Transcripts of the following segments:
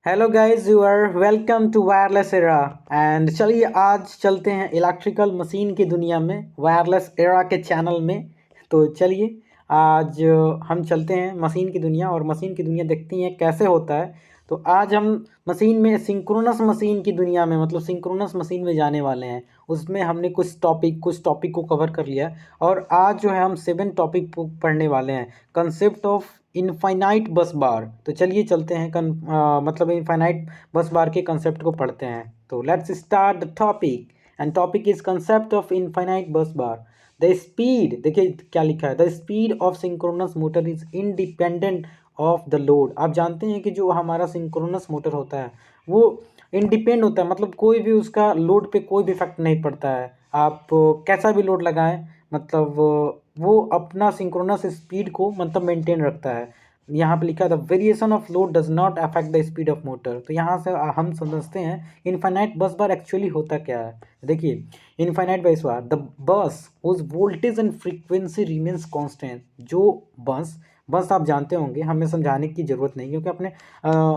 Hello guys, you are welcome to wireless era. And चलिए आज चलते हैं इलेक्ट्रिकल मशीन की दुनिया में वायरलेस एरा के चैनल में। तो चलिए आज हम चलते हैं मशीन की दुनिया और मशीन की दुनिया देखती हैं कैसे होता है। तो आज हम मशीन में सिंक्रोनस मशीन की दुनिया में मतलब सिंक्रोनस मशीन में जाने वाले हैं। उसमें हमने कुछ टॉपिक को कवर कर लिया है और आज जो है हम 7 टॉपिक पढ़ने वाले हैं। कंसेप्ट ऑफ इनफाइनाइट बस बार। तो चलिए चलते हैं मतलब इनफाइनाइट बस बार के कंसेप्ट को पढ़ते हैं। तो let's start the topic. And topic is concept of infinite bus bar. The speed, देखिए क्या लिखा है, the speed of synchronous motor is independent of the load. आप जानते हैं कि जो हमारा सिंक्रोनस मोटर होता है वो इंडिपेंड होता है, मतलब कोई भी उसका लोड पे कोई भी इफेक्ट नहीं पड़ता है। आप कैसा भी लोड लगाएं, मतलब वो अपना सिंक्रोनस स्पीड को मतलब मेंटेन रखता है। यहाँ पे लिखा है the variation of load does not affect the speed of motor. तो यहाँ से हम समझते हैं इनफाइनाइट बस बार एक्चुअली होता क्या है। देखिए, infinite bus bar the bus whose voltage and frequency remains constant. जो बस बस आप जानते होंगे, हमें समझाने की ज़रूरत नहीं, क्योंकि अपने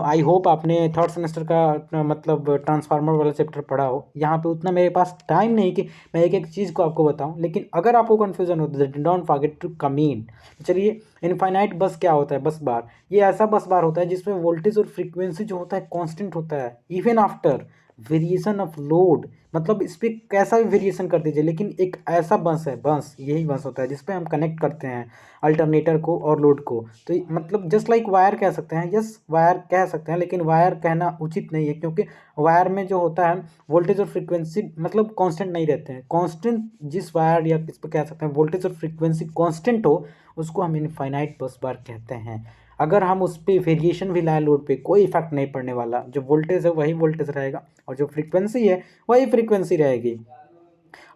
आई होप आपने थर्ड सेमेस्टर का मतलब ट्रांसफार्मर वाला चैप्टर पढ़ा हो। यहाँ पे उतना मेरे पास टाइम नहीं कि मैं एक एक चीज़ को आपको बताऊं, लेकिन अगर आपको कन्फ्यूजन हो तो डोंट फॉरगेट टू कमेंट। चलिए, इनफाइनाइट बस क्या होता है? बस बार ये ऐसा बस बार होता है जिसमें वोल्टेज और फ्रीक्वेंसी जो होता है कांस्टेंट होता है even after variation of load. मतलब इस पर कैसा भी वेरिएशन कर दीजिए, लेकिन एक ऐसा बस है, बस यही बस होता है जिसपे हम कनेक्ट करते हैं अल्टरनेटर को और लोड को। तो मतलब जस्ट लाइक वायर कह सकते हैं, यस वायर कह सकते हैं, लेकिन वायर कहना उचित नहीं है, क्योंकि वायर में जो होता है वोल्टेज और फ्रीक्वेंसी मतलब कांस्टेंट नहीं रहते हैं। कांस्टेंट जिस वायर या किस पे कह सकते हैं वोल्टेज और फ्रीक्वेंसी कांस्टेंट हो उसको हम इनफाइनाइट बस बार कहते हैं। अगर हम उस पर वेरिएशन भी लाएं लोड पे कोई इफेक्ट नहीं पड़ने वाला। जो वोल्टेज है वही वोल्टेज रहेगा और जो फ्रीक्वेंसी है वही फ्रीक्वेंसी रहेगी।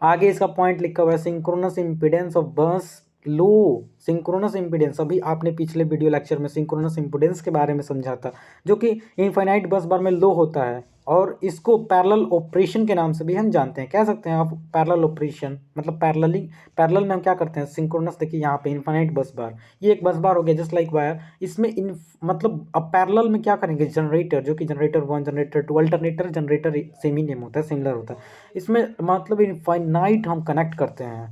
आगे इसका पॉइंट लिखा हुआ है सिंक्रोनस इम्पीडेंस ऑफ बस लो। सिंक्रोनस इम्पीडेंस अभी आपने पिछले वीडियो लेक्चर में सिंक्रोनस इम्पीडेंस के बारे में समझा था, जो कि इनफाइनाइट बस बार में लो होता है। और इसको पैरेलल ऑपरेशन के नाम से भी हम जानते हैं, कह सकते हैं आप पैरेलल ऑपरेशन, मतलब पैरेललिंग। पैरेलल में हम क्या करते हैं सिंक्रोनस, देखिए यहाँ पे इनफाइनाइट बस बार, ये एक बस बार हो गया जस्ट लाइक वायर। इसमें इन मतलब अब पैरेलल में क्या करेंगे, जनरेटर, जो कि generator 1 generator 2 alternator generator same ही नेम होता है, सिमिलर होता है। इसमें मतलब इनफाइनाइट हम कनेक्ट करते हैं।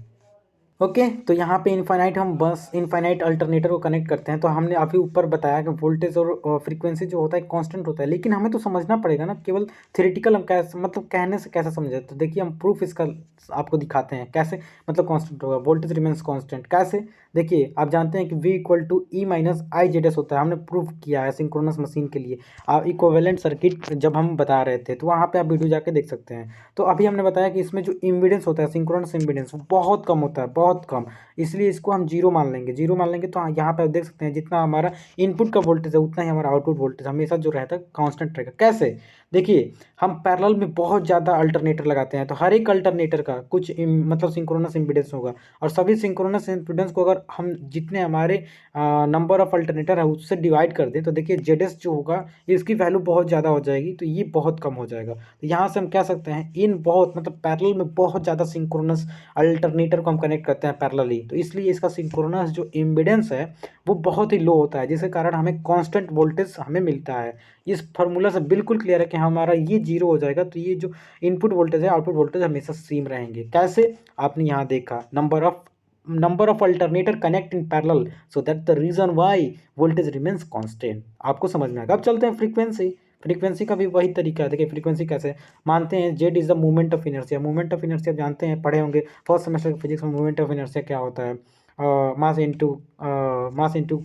ओके, तो यहाँ पे इनफाइनाइट हम बस इनफाइनाइट अल्टरनेटर को कनेक्ट करते हैं। तो हमने अभी ऊपर बताया कि वोल्टेज और फ्रीक्वेंसी जो होता है कांस्टेंट होता है, लेकिन हमें तो समझना पड़ेगा ना, केवल थ्योरेटिकल हम कैसे मतलब कहने से कैसे समझे। तो देखिए हम प्रूफ इसका आपको दिखाते हैं कैसे मतलब कांस्टेंट होगा, वोल्टेज रिमेंस कांस्टेंट कैसे। देखिए आप जानते हैं कि V equal to E minus I Z S होता है, हमने प्रूफ किया है सिंक्रोनस मशीन के लिए। आप इक्विवेलेंट सर्किट जब हम बता रहे थे तो वहाँ पे आप वीडियो जाके देख सकते हैं। तो अभी हमने बताया कि इसमें जो इम्पीडेंस होता है सिंक्रोनस इम्पीडेंस वो बहुत कम होता है, बहुत कम। इसलिए इसको हम जीरो मान लेंगे। जीरो मान लेंगे तो यहाँ पे आप देख सकते हैं जितना हमारा इनपुट का वोल्टेज है उतना ही हमारा आउटपुट वोल्टेज हमेशा जो रहता है कांस्टेंट रहेगा। कैसे? देखिए, हम पैरेलल में बहुत ज़्यादा अल्टरनेटर लगाते हैं, तो हर एक अल्टरनेटर का कुछ मतलब सिंक्रोनस इम्पीडेंस होगा। और सभी सिंक्रोनस इम्पीडेंस को अगर हम जितने हमारे नंबर ऑफ अल्टरनेटर है उससे डिवाइड कर दें तो देखिए जेड एस जो होगा इसकी वैल्यू बहुत ज़्यादा हो जाएगी, तो ये बहुत कम हो जाएगा। तो यहाँ से हम कह सकते हैं इन बहुत मतलब पैरेलल में बहुत ज़्यादा सिंक्रोनस अल्टरनेटर को हम कनेक्ट करते हैं पैरेलली, तो इसलिए इसका सिंक्रोनस जो इम्पीडेंस है वो बहुत ही लो होता है, जिसके कारण हमें कांस्टेंट वोल्टेज हमें मिलता है। इस फार्मूला से बिल्कुल क्लियर है कि हमारा ये जीरो हो जाएगा, तो ये जो इनपुट वोल्टेज है आउटपुट वोल्टेज हमेशा सेम रहेंगे। कैसे? आपने यहाँ देखा number of alternator connect in parallel so that the reason why voltage remains constant. आपको समझ में आएगा। अब चलते हैं फ्रीक्वेंसी। फ्रीक्वेंसी का भी वही तरीका है। देखिए फ्रीक्वेंसी कैसे मानते हैं, Z is the movement of inertia. Movement of inertia जानते हैं, पढ़े होंगे फर्स्ट सेमेस्टर फिजिक्स में। मूवमेंट ऑफ इनर्शिया क्या होता है? Mass into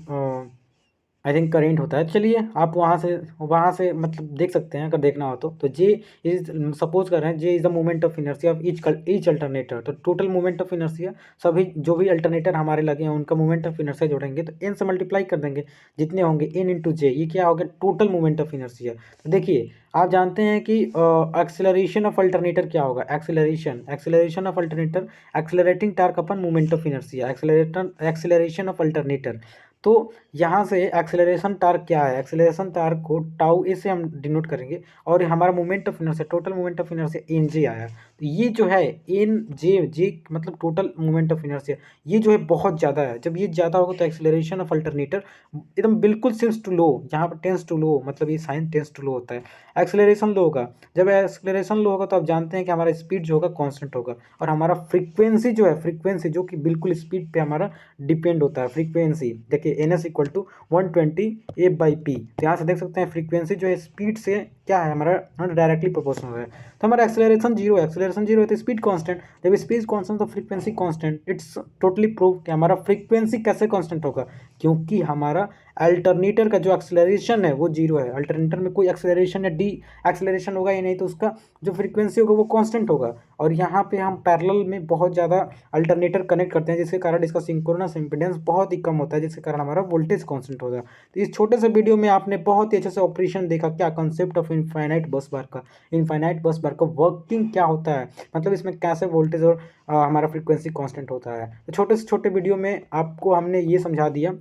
I think current होता है। चलिए आप वहाँ से मतलब देख सकते हैं अगर देखना हो तो जे इज सपोज कर रहे हैं J is the movement of inertia of each alternator. तो टोटल मूवमेंट ऑफ इनर्शिया सभी जो भी अल्टरनेटर हमारे लगे हैं उनका मूवमेंट ऑफ इनर्शिया जोड़ेंगे तो एन से मल्टीप्लाई कर देंगे, जितने होंगे एन इंटू जे, ये क्या हो गया टोटल मूवमेंट ऑफ इनर्शिया। तो देखिए आप जानते हैं कि एक्सेलरेशन ऑफ अल्टरनेटर क्या होगा? Acceleration of alternator accelerating torque upon movement of inertia, acceleration of alternator. तो यहाँ से एक्सेलरेशन टार्क क्या है, एक्सेलरेशन टार्क को टाउ ए से हम डिनोट करेंगे, और हमारा moment of inertia, total moment of inertia N J आया। तो ये जो है एन जे जे मतलब टोटल मोमेंट ऑफ इनर्शिया, ये जो है बहुत ज़्यादा है। जब ये ज़्यादा होगा तो एक्सेलरेशन ऑफ अल्टरनेटर एकदम बिल्कुल टेंस टू लो, जहाँ पर टेंस टू लो मतलब ये साइन टेंस टू लो होता है। एक्सेलरेशन लो होगा, जब एक्सेलरेशन लो होगा तो आप जानते हैं कि हमारा स्पीड जो होगा कांस्टेंट होगा, और हमारा फ्रीक्वेंसी जो है, फ्रीक्वेंसी जो कि बिल्कुल स्पीड पे हमारा डिपेंड होता है। फ्रीक्वेंसी देखिए N S equal to 120 A by P. तो यहाँ से देख सकते हैं फ्रीक्वेंसी जो है स्पीड से क्या है हमारा डायरेक्टली प्रोपोर्शनल है। तो हमारा एक्सेलरेशन जीरो है, एक्सेलरेशन जीरो है तो स्पीड कांस्टेंट, जब स्पीड कांस्टेंट तो frequency constant. It's totally prove कि हमारा फ्रीक्वेंसी कैसे कांस्टेंट होगा, क्योंकि हमारा अल्टरनेटर का जो एक्सेलरेशन है वो जीरो है। अल्टरनेटर में कोई एक्सेलरेशन या डी एक्सेलरेशन होगा ही नहीं, तो उसका जो फ्रीक्वेंसी होगा वो कांस्टेंट होगा। और यहाँ पे हम पैरेलल में बहुत ज़्यादा अल्टरनेटर कनेक्ट करते हैं, जिसके कारण इसका सिंक्रोनस इम्पीडेंस बहुत ही कम होता है, जिसके कारण हमारा वोल्टेज कांस्टेंट होगा। तो इस छोटे से वीडियो में आपने बहुत ही अच्छे से ऑपरेशन देखा, क्या कंसेप्ट ऑफ इनफाइनाइट बस बार का, इनफाइनाइट बस बार का वर्किंग क्या होता है, मतलब इसमें कैसे वोल्टेज और हमारा फ्रीक्वेंसी कांस्टेंट होता है। तो छोटे से छोटे वीडियो में आपको हमने ये समझा दिया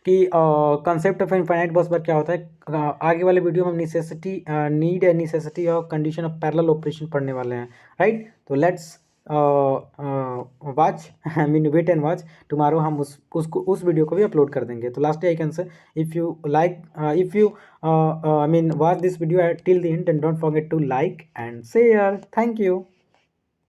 कि कंसेप्ट ऑफ इनफाइनाइट बस बार क्या होता है। आगे वाले वीडियो में हम निसेसिटी, नीड एंड निसेसिटी और कंडीशन ऑफ पैरेलल ऑपरेशन पढ़ने वाले हैं, राइट। तो let's watch, I mean wait and watch, tomorrow हम उस वीडियो को भी अपलोड कर देंगे। तो last I can say, if you like, if you I mean watch this video till the end, and don't forget to like and share. Thank you.